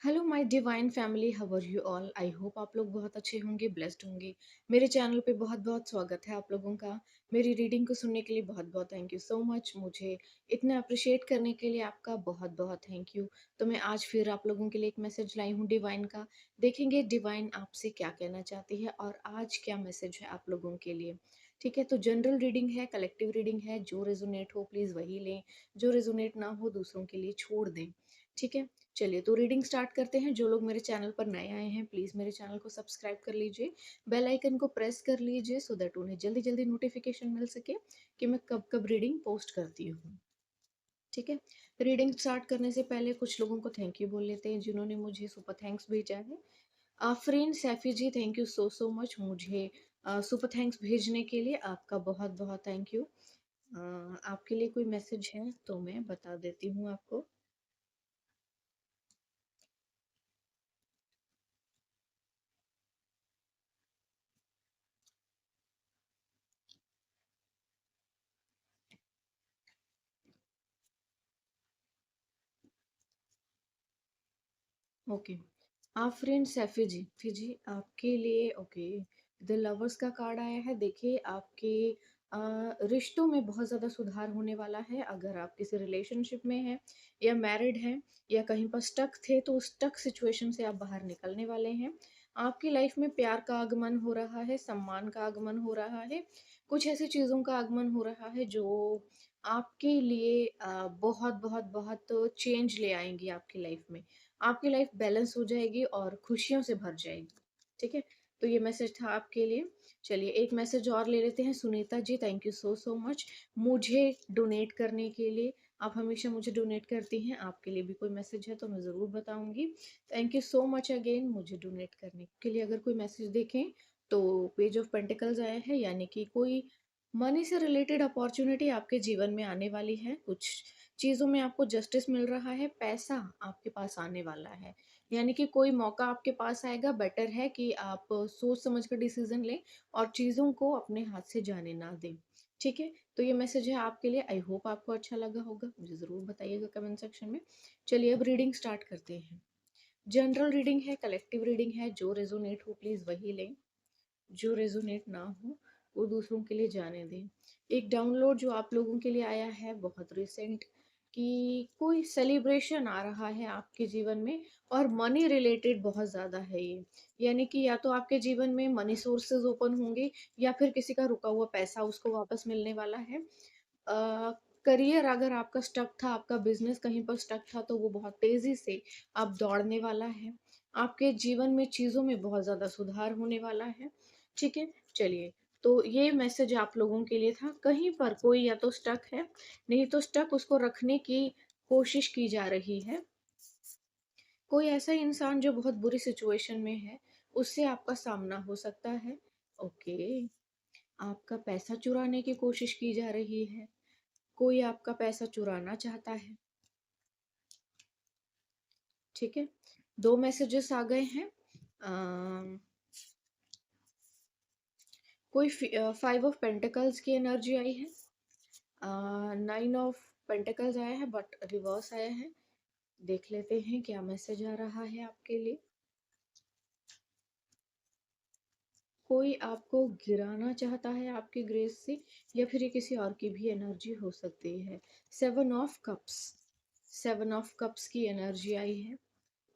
Hello my divine family, how are you all. I hope आप लोग बहुत अच्छे होंगे, ब्लेस्ड होंगे। मेरे चैनल पे बहुत बहुत स्वागत है आप लोगों का। मेरी रीडिंग को सुनने के लिए बहुत बहुत थैंक यू सो मच। मुझे इतना अप्रिशिएट करने के लिए आपका बहुत बहुत थैंक यू। तो मैं आज फिर आप लोगों के लिए एक मैसेज लाई हूँ डिवाइन का। देखेंगे डिवाइन आपसे क्या कहना चाहती है और आज क्या मैसेज है आप लोगों के लिए। ठीक है, तो जनरल रीडिंग है, कलेक्टिव रीडिंग है। जो रेजोनेट हो प्लीज़ वही लें, जो रेजोनेट ना हो दूसरों के लिए छोड़ दें। ठीक है, चलिए तो रीडिंग स्टार्ट करते हैं। जो लोग मेरे चैनल पर नए आए हैं प्लीज़ मेरे चैनल को सब्सक्राइब कर लीजिए, बेल आइकन को प्रेस कर लीजिए सो दैट उन्हें जल्दी जल्दी नोटिफिकेशन मिल सके कि मैं कब कब रीडिंग पोस्ट करती हूँ। ठीक है, रीडिंग स्टार्ट करने से पहले कुछ लोगों को थैंक यू बोल लेते हैं जिन्होंने मुझे सुपर थैंक्स भेजा है। आफरीन सैफी जी, thank you so so much मुझे सुपर थैंक्स भेजने के लिए। आपका बहुत बहुत थैंक यू। आपके लिए कोई मैसेज है तो मैं बता देती हूँ आपको। ओके, आफरीन सैफी जी, फिजी आपके लिए ओके द लवर्स का कार्ड आया है। देखिए आपके रिश्तों में बहुत ज़्यादा सुधार होने वाला है। अगर आप किसी रिलेशनशिप में हैं या मैरिड हैं या कहीं पर स्टक थे तो उस स्टक सिचुएशन से आप बाहर निकलने वाले हैं। आपकी लाइफ में प्यार का आगमन हो रहा है, सम्मान का आगमन हो रहा है, कुछ ऐसी चीज़ों का आगमन हो रहा है जो आपके लिए बहुत बहुत बहुत चेंज ले आएंगी आपकी लाइफ में। आपकी लाइफ बैलेंस हो जाएगी और खुशियों से भर जाएगी। ठीक है, तो ये मैसेज था आपके लिए। चलिए एक मैसेज और ले लेते हैं। सुनीता जी, thank you so so much मुझे डोनेट करने के लिए। आप हमेशा मुझे डोनेट करती हैं, आपके लिए भी कोई मैसेज है तो मैं ज़रूर बताऊंगी। Thank you so much again मुझे डोनेट करने के लिए। अगर कोई मैसेज देखें तो पेज ऑफ पेंटिकल्स आया है, यानी कि कोई मनी से रिलेटेड अपॉर्चुनिटी आपके जीवन में आने वाली है। कुछ चीज़ों में आपको जस्टिस मिल रहा है, पैसा आपके पास आने वाला है। यानी कि कोई मौका आपके पास आएगा। बेटर है कि आप सोच समझ कर डिसीजन लें और चीज़ों को अपने हाथ से जाने ना दें। ठीक है, तो ये मैसेज है आपके लिए। आई होप आपको अच्छा लगा होगा, मुझे ज़रूर बताइएगा कमेंट सेक्शन में। चलिए अब रीडिंग स्टार्ट करते हैं। जनरल रीडिंग है, कलेक्टिव रीडिंग है। जो रेजोनेट हो प्लीज़ वही लें, जो रेजोनेट ना हो वो दूसरों के लिए जाने दें। एक डाउनलोड जो आप लोगों के लिए आया है बहुत रिसेंट, कि कोई सेलिब्रेशन आ रहा है आपके जीवन में और मनी रिलेटेड बहुत ज़्यादा है ये। यानी कि या तो आपके जीवन में मनी सोर्सेज ओपन होंगे या फिर किसी का रुका हुआ पैसा उसको वापस मिलने वाला है। करियर अगर आपका स्टक था, आपका बिजनेस कहीं पर स्टक था तो वो बहुत तेजी से अब दौड़ने वाला है। आपके जीवन में चीजों में बहुत ज्यादा सुधार होने वाला है। ठीक है, चलिए तो ये मैसेज आप लोगों के लिए था। कहीं पर कोई या तो स्टक है, नहीं तो स्टक उसको रखने की कोशिश की जा रही है। कोई ऐसा इंसान जो बहुत बुरी सिचुएशन में है, उससे आपका सामना हो सकता है। ओके, आपका पैसा चुराने की कोशिश की जा रही है, कोई आपका पैसा चुराना चाहता है। ठीक है, दो मैसेजेस आ गए हैं। अम, कोई 5 ऑफ पेंटिकल्स की एनर्जी आई है, 9 ऑफ पेंटिकल्स आया है बट रिवर्स आया है। देख लेते हैं क्या मैसेज आ रहा है आपके लिए। कोई आपको गिराना चाहता है आपके ग्रेस से, या फिर ये किसी और की भी एनर्जी हो सकती है। 7 ऑफ कप्स, 7 ऑफ कप्स की एनर्जी आई है।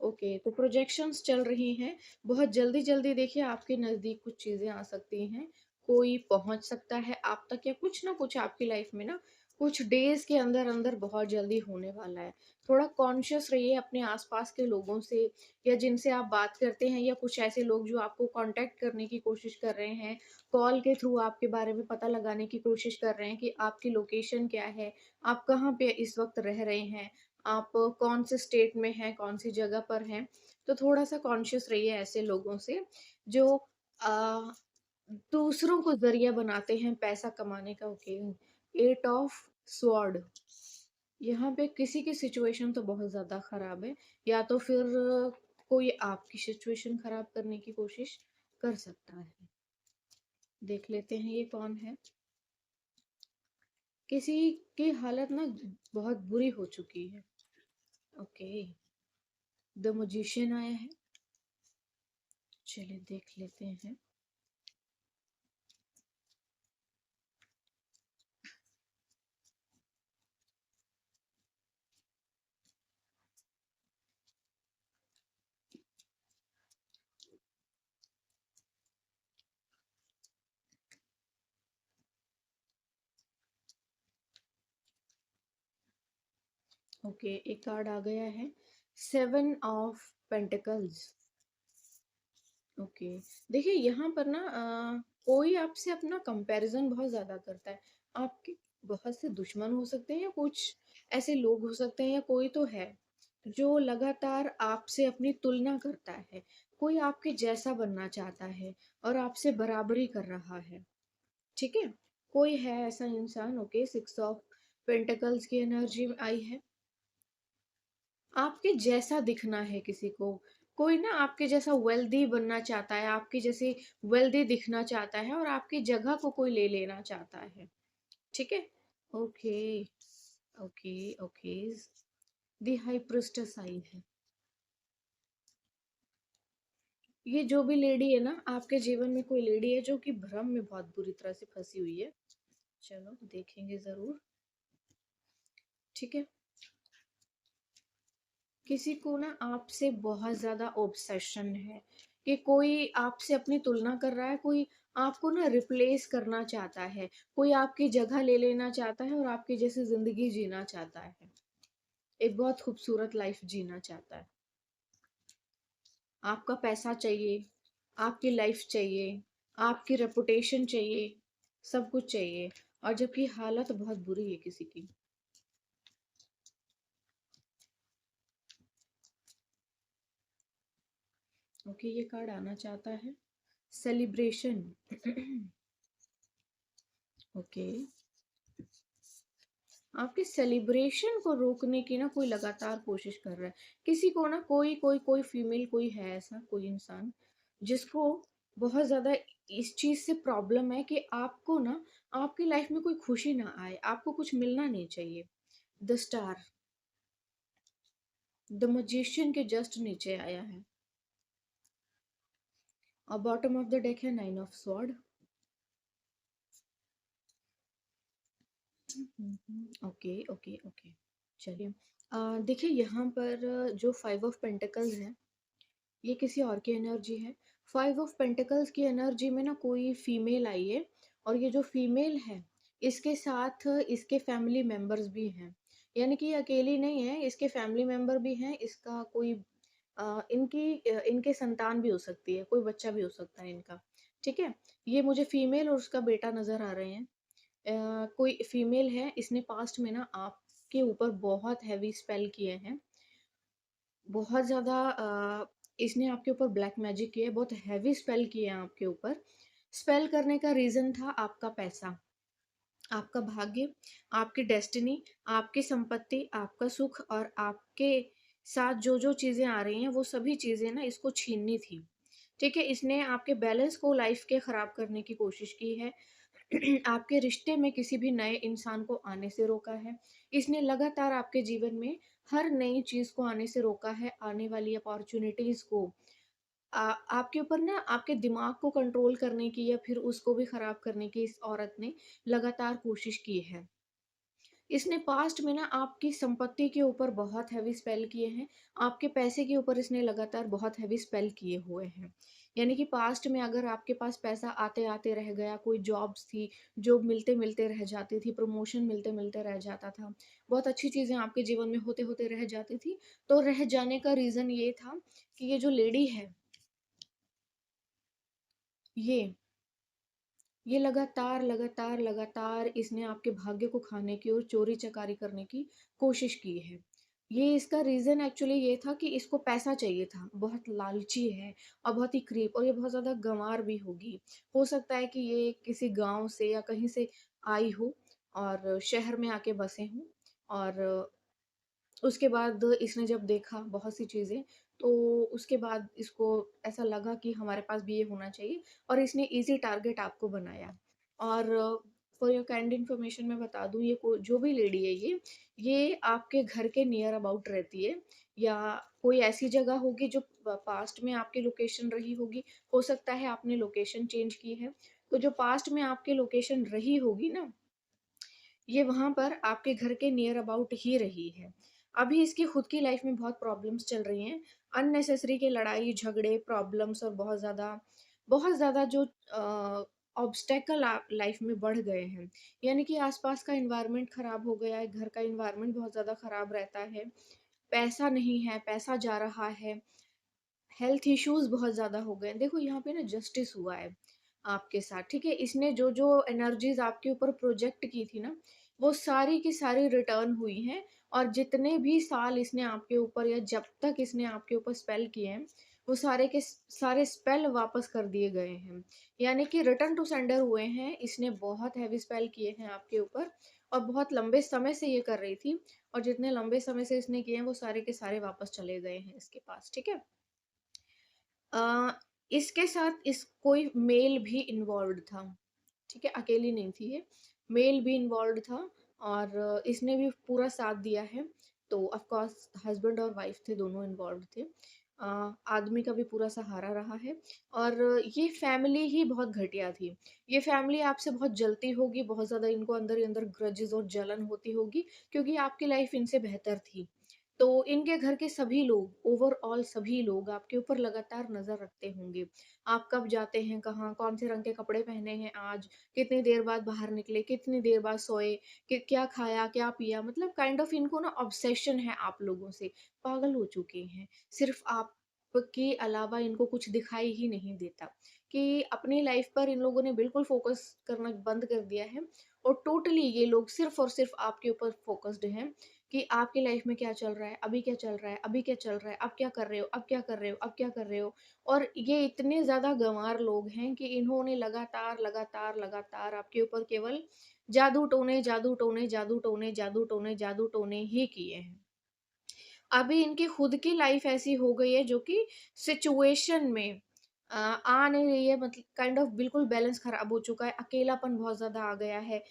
ओके, तो प्रोजेक्शंस चल रही हैं। बहुत जल्दी जल्दी देखिए आपके नज़दीक कुछ चीज़ें आ सकती हैं। कोई पहुंच सकता है आप तक, या कुछ ना कुछ आपकी लाइफ में ना कुछ डेज के अंदर अंदर बहुत जल्दी होने वाला है। थोड़ा कॉन्शियस रहिए अपने आसपास के लोगों से, या जिनसे आप बात करते हैं, या कुछ ऐसे लोग जो आपको कांटेक्ट करने की कोशिश कर रहे हैं, कॉल के थ्रू आपके बारे में पता लगाने की कोशिश कर रहे हैं कि आपकी लोकेशन क्या है, आप कहाँ पे इस वक्त रह रहे हैं, आप कौन से स्टेट में हैं, कौन सी जगह पर हैं। तो थोड़ा सा कॉन्शियस रहिए ऐसे लोगों से जो आ, दूसरों को जरिया बनाते हैं पैसा कमाने का। ओके, 8 ऑफ स्वॉर्ड, यहाँ पे किसी की सिचुएशन तो बहुत ज्यादा खराब है, या तो फिर कोई आपकी सिचुएशन खराब करने की कोशिश कर सकता है। देख लेते हैं ये कौन है। किसी की हालत ना बहुत बुरी हो चुकी है। ओके, द मैजिशियन आया है। चलिए देख लेते हैं। ओके, एक कार्ड आ गया है, सेवन ऑफ पेंटिकल्स। ओके, देखिए यहाँ पर ना कोई आपसे अपना कंपैरिजन बहुत ज्यादा करता है। आपके बहुत से दुश्मन हो सकते हैं, या कुछ ऐसे लोग हो सकते हैं, या कोई तो है जो लगातार आपसे अपनी तुलना करता है। कोई आपके जैसा बनना चाहता है और आपसे बराबरी कर रहा है। ठीक है, कोई है ऐसा इंसान। ओके, सिक्स ऑफ पेंटिकल्स की एनर्जी आई है। आपके जैसा दिखना है किसी को। कोई ना आपके जैसा वेल्दी बनना चाहता है, आपके जैसे वेल्दी दिखना चाहता है, और आपकी जगह को कोई ले लेना चाहता है। ठीक है। Okay, okay, okay. The high priestess आई है। ये जो भी लेडी है ना, आपके जीवन में कोई लेडी है जो कि भ्रम में बहुत बुरी तरह से फंसी हुई है। चलो देखेंगे जरूर। ठीक है। किसी को ना आपसे बहुत ज्यादा ऑब्सेशन है, कि कोई आपसे अपनी तुलना कर रहा है, कोई आपको ना रिप्लेस करना चाहता है, कोई आपकी जगह ले लेना चाहता है और आपकी जैसी जिंदगी जीना चाहता है, एक बहुत खूबसूरत लाइफ जीना चाहता है। आपका पैसा चाहिए, आपकी लाइफ चाहिए, आपकी रेपुटेशन चाहिए, सब कुछ चाहिए, और जबकि हालत बहुत बुरी है किसी की। ओके, ये कार्ड आना चाहता है, सेलिब्रेशन। ओके, आपके सेलिब्रेशन को रोकने की ना कोई लगातार कोशिश कर रहा है। किसी को ना कोई कोई कोई फीमेल, कोई है ऐसा कोई इंसान जिसको बहुत ज्यादा इस चीज से प्रॉब्लम है कि आपको ना आपकी लाइफ में कोई खुशी ना आए, आपको कुछ मिलना नहीं चाहिए। द स्टार, द मजिशियन के जस्ट नीचे आया है, और बॉटम ऑफ द डेक है nine of sword. Okay, okay, okay. चलिए, देखिए यहाँ पर जो फाइव ऑफ पेंटिकल्स है, ये किसी और की एनर्जी है। फाइव ऑफ पेंटिकल्स की एनर्जी में ना कोई फीमेल आई है, और ये जो फीमेल है, इसके साथ इसके फैमिली मेंबर्स भी हैं। यानी कि ये अकेली नहीं है, इसके फैमिली मेंबर भी हैं, इसका कोई इनके संतान भी हो सकती है, कोई बच्चा भी हो सकता है इनका। ठीक है। ये मुझे फीमेल और उसका बेटा नजर आ रहे हैं। कोई फीमेल है, इसने पास्ट में ना आपके ऊपर बहुत हैवी स्पेल किए हैं, बहुत ज़्यादा इसने आपके ऊपर ब्लैक मैजिक किया है, बहुत हैवी स्पेल किए हैं आपके ऊपर। स्पेल करने का रीज़न था आपका पैसा, आपका भाग्य, आपकी डेस्टिनी, आपकी संपत्ति, आपका सुख, और आपके साथ जो जो चीज़ें आ रही हैं वो सभी चीज़ें ना इसको छीननी थी। ठीक है, इसने आपके बैलेंस को लाइफ के ख़राब करने की कोशिश की है। आपके रिश्ते में किसी भी नए इंसान को आने से रोका है। इसने लगातार आपके जीवन में हर नई चीज को आने से रोका है, आने वाली अपॉर्चुनिटीज को आपके ऊपर ना आपके दिमाग को कंट्रोल करने की या फिर उसको भी खराब करने की इस औरत ने लगातार कोशिश की है। इसने पास्ट में ना आपकी संपत्ति के ऊपर बहुत हैवी स्पेल किए हैं, आपके पैसे के ऊपर इसने लगातार बहुत हैवी स्पेल किए हुए हैं। यानी कि पास्ट में अगर आपके पास पैसा आते आते रह गया, कोई जॉब्स थी, जॉब मिलते मिलते रह जाती थी, प्रमोशन मिलते मिलते रह जाता था, बहुत अच्छी चीजें आपके जीवन में होते होते रह जाती थी, तो रह जाने का रीजन ये था कि ये जो लेडी है, ये ये लगातार लगातार लगातार इसने आपके भाग्य को खाने की और चोरी चकारी करने की कोशिश की है। ये इसका रीजन एक्चुअली ये था कि इसको पैसा चाहिए था, बहुत लालची है और बहुत ही क्रीप, और ये बहुत ज्यादा गंवार भी होगी। हो सकता है कि ये किसी गांव से या कहीं से आई हो और शहर में आके बसे हों, और उसके बाद इसने जब देखा बहुत सी चीज़ें, तो उसके बाद इसको ऐसा लगा कि हमारे पास भी ये होना चाहिए, और इसने ईज़ी टारगेट आपको बनाया। और फॉर योर काइंड इन्फॉर्मेशन मैं बता दूँ, ये जो भी लेडी है, ये आपके घर के नियर अबाउट रहती है। या कोई ऐसी जगह होगी जो पास्ट में आपकी लोकेशन रही होगी। हो सकता है आपने लोकेशन चेंज की है, तो जो पास्ट में आपकी लोकेशन रही होगी ना, ये वहाँ पर आपके घर के नियर अबाउट ही रही है। अभी इसकी खुद की लाइफ में बहुत प्रॉब्लम्स चल रही हैं। अननेसेसरी के लड़ाई, झगड़े, प्रॉब्लम्स और बहुत ज़्यादा जो ऑब्स्टेकल लाइफ में बढ़ गए हैं। यानी कि आसपास का एनवायरनमेंट खराब हो गया है, घर का एनवायरनमेंट बहुत ज़्यादा खराब रहता है। पैसा नहीं है, पैसा जा रहा है, हेल्थ इश्यूज़ बहुत ज़्यादा हो गए हैं। देखो यहाँ पे ना जस्टिस हुआ है आपके साथ, ठीक है? इसने जो-जो एनर्जीज़ आपके ऊपर प्रोजेक्ट की थी ना, वो सारी की सारी रिटर्न हुई हैं और जितने भी साल इसने आपके ऊपर या जब तक इसने आपके ऊपर स्पेल किए हैं, वो सारे के सारे स्पेल वापस कर दिए गए हैं। यानी कि रिटर्न टू सेंडर हुए हैं। इसने बहुत हेवी स्पेल किए हैं आपके ऊपर और बहुत लंबे समय से ये कर रही थी और जितने लंबे समय से इसने किए हैं, वो सारे के सारे वापस चले गए हैं इसके पास, ठीक है? अ, इसके साथ इस कोई मेल भी इन्वॉल्व्ड था, ठीक है? अकेली नहीं थी ये, मेल भी इन्वॉल्व्ड था और इसने भी पूरा साथ दिया है। तो ऑफ़ कोर्स हस्बैंड और वाइफ़ थे, दोनों इन्वॉल्व्ड थे। अ, आदमी का भी पूरा सहारा रहा है और ये फैमिली ही बहुत घटिया थी। ये फैमिली आपसे बहुत जलती होगी, बहुत ज़्यादा इनको अंदर ही अंदर ग्रजेस और जलन होती होगी क्योंकि आपकी लाइफ़ इनसे बेहतर थी। तो इनके घर के सभी लोग, ओवरऑल सभी लोग आपके ऊपर लगातार नज़र रखते होंगे। आप कब जाते हैं कहाँ, कौन-से रंग के कपड़े पहने हैं आज, कितनी देर बाद बाहर निकले, कितनी देर बाद सोए, कि क्या खाया, क्या पिया, मतलब काइंड ऑफ इनको ना ऑब्सेशन है आप लोगों से, पागल हो चुके हैं। सिर्फ़ आपके अलावा इनको कुछ दिखाई ही नहीं देता, कि अपनी लाइफ़ पर इन लोगों ने बिल्कुल फ़ोकस करना बंद कर दिया है और टोटली ये लोग सिर्फ़ और सिर्फ़ आपके ऊपर फ़ोकस्ड हैं कि आपकी लाइफ में क्या चल रहा है, अभी क्या चल रहा है, अभी क्या चल रहा है, अब क्या कर रहे हो, अब क्या कर रहे हो, अब क्या कर रहे हो? और ये इतने ज़्यादा गँवार लोग हैं कि इन्होंने लगातार, लगातार, लगातार आपके ऊपर केवल जादू टोने, जादू टोने, जादू टोने, जादू टोने, जादू टोने ही किए हैं। अभी इनकी खुद की लाइफ ऐसी हो गई है जो कि सिचुएशन में आ नहीं रही है, मतलब काइंड ऑफ बिल्कुल बैलेंस खराब हो चुका है, अकेलापन बहुत ज़्यादा आ गया है।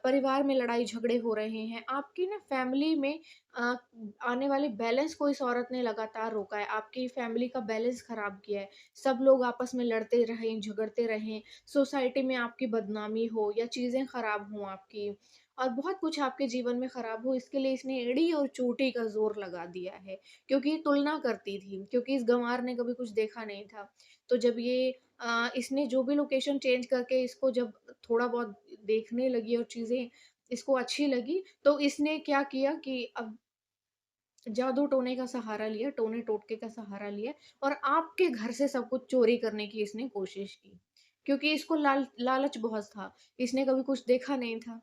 परिवार में लड़ाई झगड़े हो रहे हैं, आपकी ना फैमिली में अ, आने वाले बैलेंस को इस औरत ने लगातार रोका है, आपकी फैमिली का बैलेंस खराब किया है। सब लोग आपस में लड़ते रहें, झगड़ते रहें, सोसाइटी में आपकी बदनामी हो या चीज़ें खराब हों आपकी और बहुत कुछ आपके जीवन में खराब हो, इसके लिए इसने एड़ी और चोटी का ज़ोर लगा दिया है। क्योंकि ये तुलना करती थी, क्योंकि इस गँवार ने कभी कुछ देखा नहीं था। तो जब ये इसने जो भी लोकेशन चेंज करके इसको जब थोड़ा बहुत देखने लगी और चीज़ें इसको अच्छी लगी, तो इसने क्या किया कि अब जादू टोने का सहारा लिया, टोने-टोटके का सहारा लिया और आपके घर से सब कुछ चोरी करने की इसने कोशिश की। क्योंकि इसको लालच बहुत था, इसने कभी कुछ देखा नहीं था।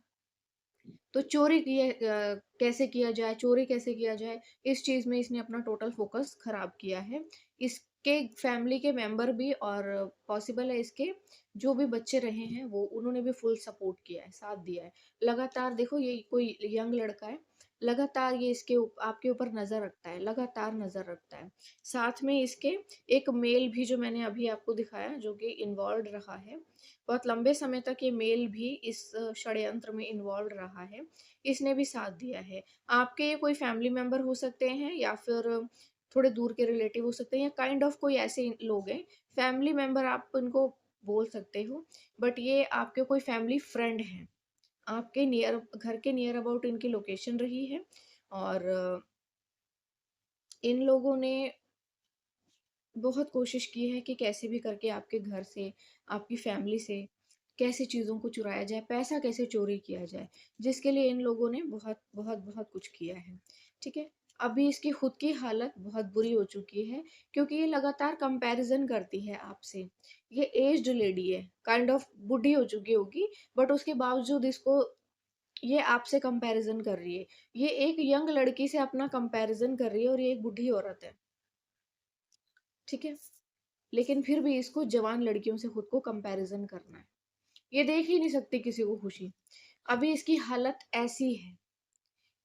तो चोरी कैसे किया जाए, चोरी कैसे किया जाए, इस चीज़ में इसने अपना टोटल फ़ोकस ख़राब किया है। इसके फैमिली के मेंबर भी और पॉसिबल है इसके जो भी बच्चे रहे हैं वो उन्होंने भी फुल सपोर्ट किया है, साथ दिया है। लगातार देखो ये कोई यंग लड़का है, लगातार ये इसके आपके ऊपर नज़र रखता है, लगातार नज़र रखता है। साथ में इसके एक मेल भी जो मैंने अभी आपको दिखाया जो कि इन्वॉल्व्ड रहा है। बहुत लंबे समय तक ये मेल भी इस षड्यंत्र में इन्वॉल्व रहा है, इसने भी साथ दिया है। आपके ये कोई फैमिली मेंबर हो सकते हैं या फिर थोड़े दूर के रिलेटिव हो सकते हैं या काइंड ऑफ कोई ऐसे लोग हैं, फैमिली मेंबर आप इनको बोल सकते हो, बट ये आपके कोई फैमिली फ्रेंड हैं। आपके घर के नियर अबाउट इनकी लोकेशन रही है और इन लोगों ने बहुत कोशिश की है कि कैसे भी करके आपके घर से, आपकी फैमिली से कैसे चीज़ों को चुराया जाए, पैसा कैसे चोरी किया जाए, जिसके लिए इन लोगों ने बहुत, बहुत, बहुत कुछ किया है, ठीक है? अभी इसकी खुद की हालत बहुत बुरी हो चुकी है क्योंकि ये लगातार कंपैरिज़न करती है आपसे। ये एज्ड लेडी है, काइंड ऑफ बूढ़ी हो चुकी होगी, बट उसके बावजूद इसको ये आपसे कंपैरिज़न कर रही है। ये एक यंग लड़की से अपना कंपैरिज़न कर रही है और ये एक बूढ़ी औरत है, ठीक है? लेकिन फिर भी इसको जवान लड़कियों से खुद को कंपैरिज़न करना है। ये देख ही नहीं सकती किसी को खुशी। अभी इसकी हालत ऐसी है,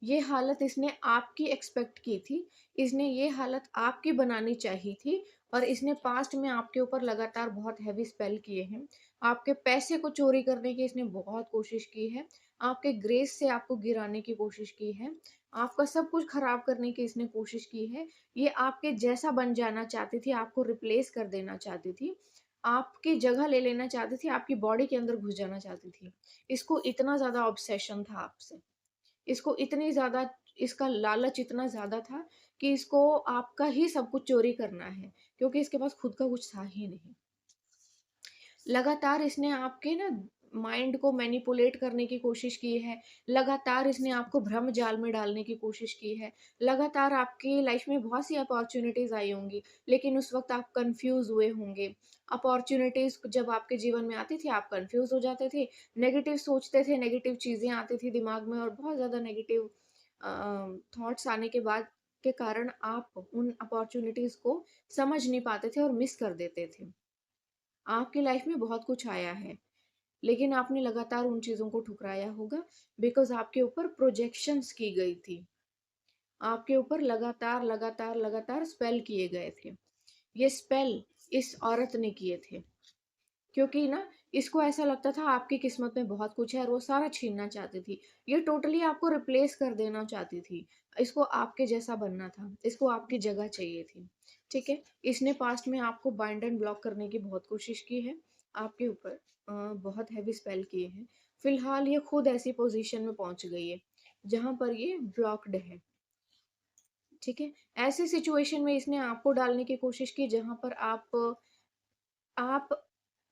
ये हालत इसने आपकी एक्सपेक्ट की थी, इसने ये हालत आपकी बनानी चाहिए थी और इसने पास्ट में आपके ऊपर लगातार बहुत हेवी स्पेल किए हैं। आपके पैसे को चोरी करने की इसने बहुत कोशिश की है, आपके ग्रेस से आपको गिराने की कोशिश की है। आपका सब कुछ खराब करने की इसने कोशिश की है। ये आपके जैसा बन जाना चाहती थी, आपको रिप्लेस कर देना चाहती थी, आपकी जगह ले लेना चाहती थी, आपकी बॉडी के अंदर घुस जाना चाहती थी। इसको इतना ज़्यादा ऑब्सेशन था आपसे। इसको इतनी ज़्यादा इसका लालच इतना ज़्यादा था कि इसको आपका ही सब कुछ चोरी करना है, क्योंकि इसके पास खुद का कुछ था ही नहीं। लगातार इसने आपके ना माइंड को मैनिपुलेट करने की कोशिश की है, लगातार इसने आपको भ्रम जाल में डालने की कोशिश की है, लगातार आपकी लाइफ में बहुत सी अपॉर्च्युनिटीज़ आई होंगी, लेकिन उस वक़्त आप कन्फ्यूज़ हुए होंगे। अपॉर्च्युनिटीज़ जब आपके जीवन में आती थी, आप कन्फ्यूज़ हो जाते थे, नेगेटिव सोचते थे, नेगेटिव चीज़ें आती थी दिमाग में और बहुत ज़्यादा नेगेटिव थॉट्स आने के बाद के कारण आप उन अपॉर्च्युनिटीज़ को समझ नहीं पाते थे और मिस कर देते थे। आपकी लाइफ में बहुत कुछ आया है, लेकिन आपने लगातार उन चीज़ों को ठुकराया होगा बिकॉज़ आपके ऊपर प्रोजेक्शंस की गई थी। आपके ऊपर लगातार, लगातार, लगातार स्पेल किए गए थे। ये स्पेल इस औरत ने किए थे, क्योंकि ना इसको ऐसा लगता था आपकी किस्मत में बहुत कुछ है और वो सारा छीनना चाहती थी। ये टोटली आपको रिप्लेस कर देना चाहती थी। इसको आपके जैसा बनना था, इसको आपकी जगह चाहिए थी, ठीक है? इसने पास्ट में आपको बाइंड एंड ब्लॉक करने की बहुत कोशिश की है, आपके ऊपर बहुत हेवी स्पेल किए हैं। फिलहाल ये खुद ऐसी पोज़ीशन में पहुँच गई है, जहाँ पर ये ब्लॉक्ड है, ठीक है? ऐसी सिचुएशन में इसने आपको डालने की कोशिश की जहाँ पर आप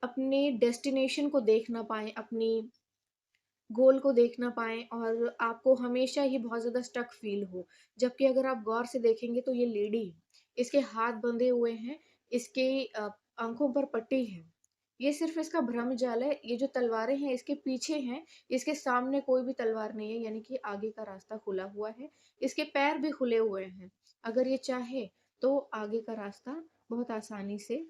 अपने डेस्टिनेशन को देख ना पाएँ, अपनी गोल को देख ना पाएँ और आपको हमेशा ही बहुत ज़्यादा स्टक फ़ील हो। जबकि अगर आप गौर से देखेंगे तो ये लेडी, इसके हाथ बंधे हुए हैं, इसके आँखों पर पट्टी है। ये सिर्फ़ इसका भ्रम जाल है, ये जो तलवारें हैं इसके पीछे हैं, इसके सामने कोई भी तलवार नहीं है, यानी कि आगे का रास्ता खुला हुआ है। इसके पैर भी खुले हुए हैं। अगर ये चाहे तो आगे का रास्ता बहुत आसानी से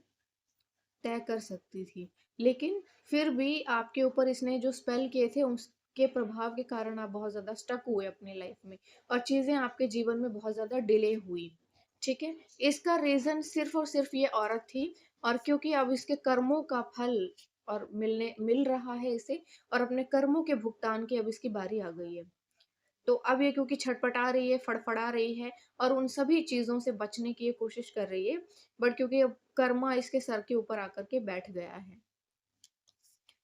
तय कर सकती थी। लेकिन फिर भी आपके ऊपर इसने जो स्पेल किए थे उसके प्रभाव के कारण आप बहुत ज़्यादा स्टक हुए अपनी लाइफ में और चीज़ें आपके जीवन में बहुत ज़्यादा डिले हुई। ठीक है? इसका रीज़न सिर्फ़ और सिर्फ़ ये औरत थी और क्योंकि अब इसके कर्मों का फल और मिल रहा है इसे और अपने कर्मों के भुगतान की अब इसकी बारी आ गई है। तो अब ये क्योंकि छटपटा रही है, फड़फड़ा रही है और उन सभी चीज़ों से बचने की ये कोशिश कर रही है, बट क्योंकि अब कर्मा इसके सर के ऊपर आकर के बैठ गया है,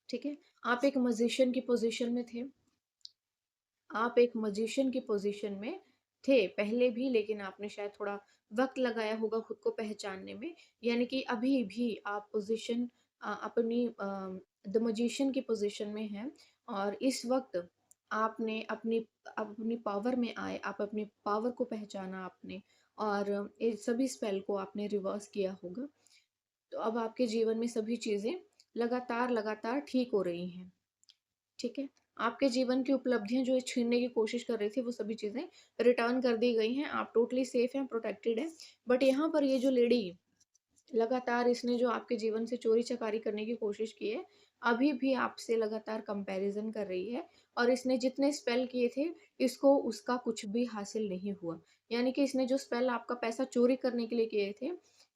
ठीक है? आप एक मैजिशियन की पोज़ीशन में थे, आप एक मैजिशियन की पोज़ीशन में थे पहले भी, लेकिन आपने शायद थोड़ा वक़्त लगाया होगा खुद को पहचानने में, यानी कि अभी भी आप अपनी द मैजिशियन की पोज़ीशन में हैं और इस वक़्त आपने अपनी अपनी पावर में आए, आप अपनी पावर को पहचाना आपने और ये सभी स्पेल को आपने रिवर्स किया होगा। तो अब आपके जीवन में सभी चीज़ें लगातार-लगातार ठीक हो रही हैं। ठीक है? आपके जीवन की उपलब्धियाँ जो ये छीनने की कोशिश कर रही थी, वो सभी चीज़ें रिटर्न कर दी गई हैं। आप टोटली सेफ हैं, प्रोटेक्टेड हैं। बट यहाँ पर ये जो लेडी लगातार इसने जो आपके जीवन से चोरी-चकारी करने की कोशिश की है, अभी भी आपसे लगातार कंपैरिज़न कर रही है और इसने जितने स्पेल किए थे, इसको उसका कुछ भी हासिल नहीं हुआ। यानी कि इसने जो स्पेल आपका पैसा चोरी करने के लिए किए थे,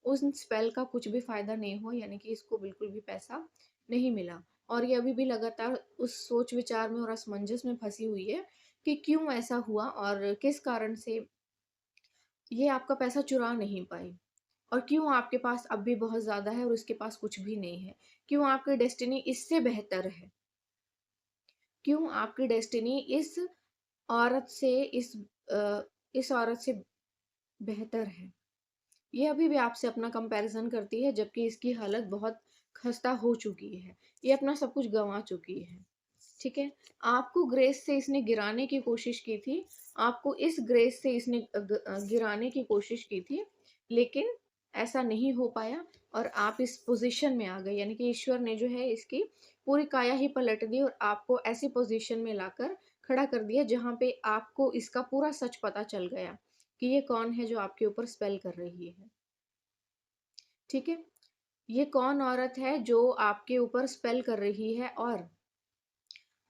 उन स्पेल का कुछ भी फ़ायदा नहीं हुआ, यानी कि इसको बिल्कुल भी पैसा नहीं मिला। और ये अभी भी लगातार उस सोच-विचार में और असमंजस में फँसी हुई है कि क्यों ऐसा हुआ और किस कारण से ये आपका पैसा चुरा नहीं पाई। और क्यों आपके पास अब भी बहुत ज़्यादा है और उसके पास कुछ भी नहीं है? क्यों आपकी डेस्टिनी इससे बेहतर है? क्यों आपकी डेस्टिनी औरत से इस अ, इस औरत से बेहतर है? ये अभी भी आपसे अपना कंपैरिज़न करती है जबकि इसकी हालत बहुत खस्ता हो चुकी है। ये अपना सब कुछ गँवा चुकी है। ठीक है? आपको ग्रेस से इसने गिराने की कोशिश की थी। आपको इस ग्रेस से इसने गिराने की कोशिश की थी, लेकिन ऐसा नहीं हो पाया और आप इस पोज़ीशन में आ गए। यानी कि ईश्वर ने जो है इसकी पूरी काया ही पलट दी और आपको ऐसी पोज़ीशन में लाकर खड़ा कर दिया जहाँ पे आपको इसका पूरा सच पता चल गया कि ये कौन है जो आपके ऊपर स्पेल कर रही है। ठीक है? ये कौन औरत है जो आपके ऊपर स्पेल कर रही है और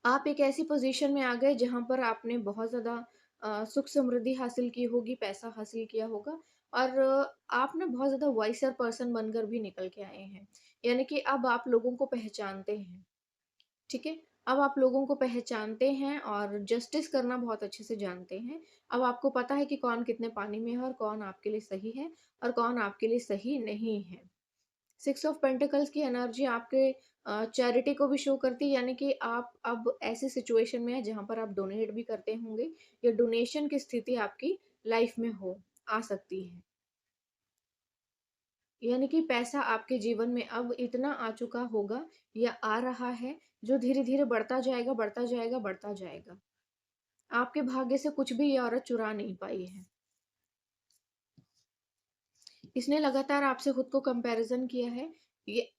आप एक ऐसी पोजीशन में आ गए जहाँ पर आपने बहुत ज़्यादा सुख समृद्धि हासिल की होगी, पैसा हासिल किया होगा और आप ना बहुत ज़्यादा वाइसर पर्सन बनकर भी निकल के आए हैं। यानी कि अब आप लोगों को पहचानते हैं, ठीक है? अब आप लोगों को पहचानते हैं और जस्टिस करना बहुत अच्छे से जानते हैं। अब आपको पता है कि कौन कितने पानी में है और कौन आपके लिए सही है और कौन आपके लिए सही नहीं है। सिक्स ऑफ पेंटिकल्स की एनर्जी आपके चैरिटी को भी शो करती है, यानी कि आप अब ऐसी सिचुएशन में हैं जहाँ पर आप डोनेट भी करते होंगे या डोनेशन की स्थिति आपकी लाइफ में आ सकती है। यानी कि पैसा आपके जीवन में अब इतना आ चुका होगा या आ रहा है, जो धीरे-धीरे बढ़ता जाएगा, बढ़ता जाएगा, बढ़ता जाएगा। आपके भाग्य से कुछ भी ये औरत चुरा नहीं पाई है। इसने लगातार आपसे खुद को कंपैरिज़न किया है। ये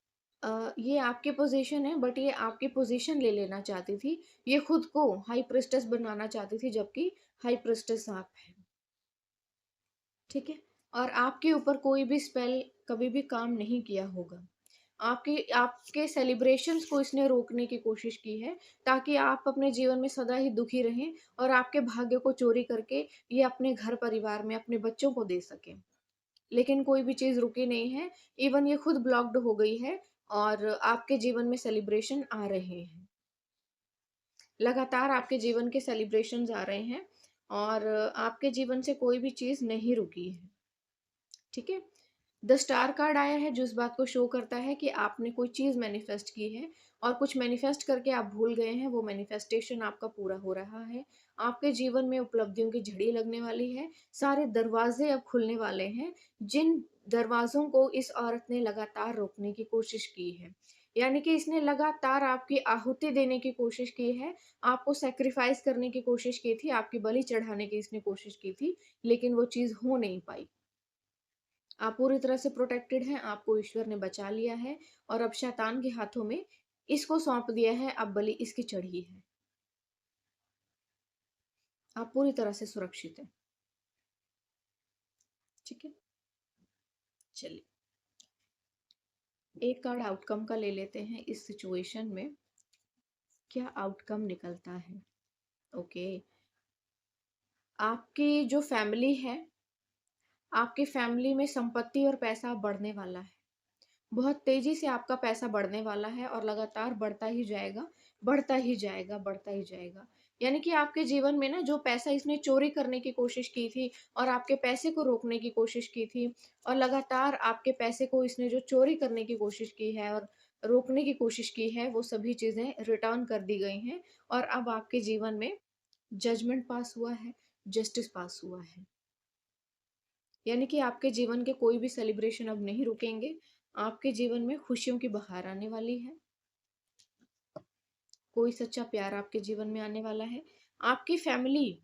ये आपकी पोज़ीशन है, बट ये आपकी पोज़ीशन ले लेना चाहती थी। ये खुद को हाई प्रीस्टेस बनाना चाहती थी, जबकि हाई प्रीस्टेस आप हैं। ठीक है? और आपके ऊपर कोई भी स्पेल कभी भी काम नहीं किया होगा। आपके आपके सेलिब्रेशंस को इसने रोकने की कोशिश की है, ताकि आप अपने जीवन में सदा ही दुखी रहें और आपके भाग्य को चोरी करके ये अपने घर परिवार में अपने बच्चों को दे सकें। लेकिन कोई भी चीज़ रुकी नहीं है, इवन ये खुद ब्लॉक्ड हो गई है और आपके जीवन में सेलिब्रेशन आ रहे हैं। लगातार आपके जीवन के सेलिब्रेशंस आ रहे हैं और आपके जीवन से कोई भी चीज़ नहीं रुकी है। ठीक है? द स्टार कार्ड आया है, जो इस बात को शो करता है कि आपने कोई चीज़ मैनिफेस्ट की है और कुछ मैनिफेस्ट करके आप भूल गए हैं, वो मैनिफेस्टेशन आपका पूरा हो रहा है। आपके जीवन में उपलब्धियों की झड़ी लगने वाली है, सारे दरवाज़े अब खुलने वाले हैं, जिन दरवाज़ों को इस औरत ने लगातार रोकने की कोशिश की है। यानी कि इसने लगातार आपकी आहुति देने की कोशिश की है, आपको सैक्रिफाइस करने की कोशिश की थी, आपकी बलि चढ़ाने की इसने कोशिश की थी, लेकिन वो चीज़ हो नहीं पाई। आप पूरी तरह से प्रोटेक्टेड हैं, आपको ईश्वर ने बचा लिया है और अब शैतान के हाथों में इसको सौंप दिया है, अब बलि इसकी चढ़ी है। आप पूरी तरह से सुरक्षित हैं। ठीक है? चलिए, एक कार्ड आउटकम का ले लेते हैं। इस सिचुएशन में क्या आउटकम निकलता है? ओके, आपकी जो फैमिली है, आपकी फैमिली में संपत्ति और पैसा बढ़ने वाला है। बहुत तेज़ी से आपका पैसा बढ़ने वाला है और लगातार बढ़ता ही जाएगा, बढ़ता ही जाएगा, बढ़ता ही जाएगा। यानी कि आपके जीवन में ना जो पैसा इसने चोरी करने की कोशिश की थी और आपके पैसे को रोकने की कोशिश की थी और लगातार आपके पैसे को इसने जो चोरी करने की कोशिश की है और रोकने की कोशिश की है, वो सभी चीज़ें रिटर्न कर दी गई हैं और अब आपके जीवन में जजमेंट पास हुआ है, जस्टिस पास हुआ है। यानी कि आपके जीवन के कोई भी सेलिब्रेशन अब नहीं रुकेंगे। आपके जीवन में खुशियों की बहार आने वाली है। कोई सच्चा प्यार आपके जीवन में आने वाला है। आपकी फैमिली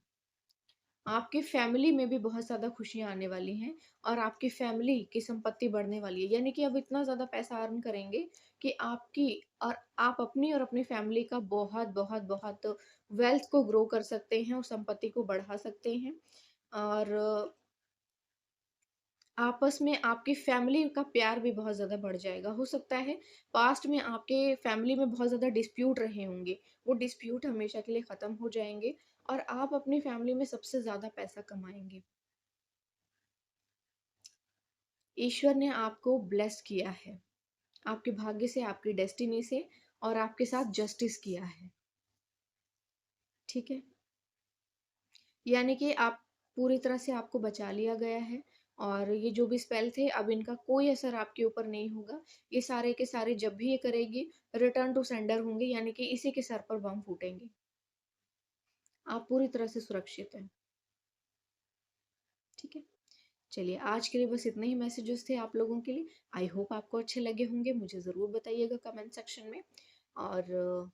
आपकी फैमिली में भी बहुत ज़्यादा खुशियाँ आने वाली हैं और आपकी फैमिली की संपत्ति बढ़ने वाली है। यानी कि अब इतना ज़्यादा पैसा अर्न करेंगे कि आपकी और आप अपनी और अपनी फैमिली का बहुत, बहुत, बहुत वेल्थ को ग्रो कर सकते हैं और संपत्ति को बढ़ा सकते हैं। और आपस में आपकी फैमिली का प्यार भी बहुत ज़्यादा बढ़ जाएगा। हो सकता है पास्ट में आपके फैमिली में बहुत ज़्यादा डिस्प्यूट रहे होंगे, वो डिस्प्यूट हमेशा के लिए ख़त्म हो जाएँगे और आप अपनी फैमिली में सबसे ज़्यादा पैसा कमाएँगे। ईश्वर ने आपको ब्लेस किया है, आपके भाग्य से, आपकी डेस्टिनी से और आपके साथ जस्टिस किया है, ठीक है? यानी कि आप पूरी तरह से आपको बचा लिया गया है और ये जो भी स्पेल थे अब इनका कोई असर आपके ऊपर नहीं होगा। ये सारे के सारे जब भी ये करेगी रिटर्न टू सेंडर होंगे, यानी कि इसी के सर पर बम फूटेंगे। आप पूरी तरह से सुरक्षित हैं, ठीक है? चलिए, आज के लिए बस इतने ही मैसेजेस थे आप लोगों के लिए। आई होप आपको अच्छे लगे होंगे, मुझे ज़रूर बताइएगा कमेंट सेक्शन में। और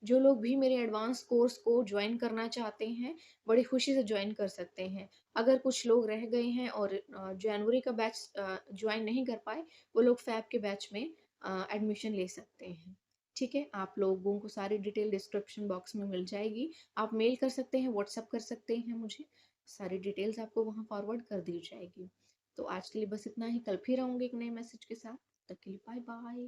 जो लोग भी मेरे एडवांस कोर्स को ज्वाइन करना चाहते हैं, बड़ी खुशी से ज्वाइन कर सकते हैं। अगर कुछ लोग रह गए हैं और जनवरी का बैच ज्वाइन नहीं कर पाए, वो लोग फ़ैब के बैच में एडमिशन ले सकते हैं। ठीक है? आप लोगों को सारी डिटेल डिस्क्रिप्शन बॉक्स में मिल जाएगी। आप मेल कर सकते हैं, व्हाट्सएप कर सकते हैं मुझे। सारी डिटेल्स आपको वहाँ फॉरवर्ड कर दी जाएगी। तो आज के लिए बस इतना ही, कल फिर आऊँगी एक नए मैसेज के साथ। तब तक के लिए बाय बाय।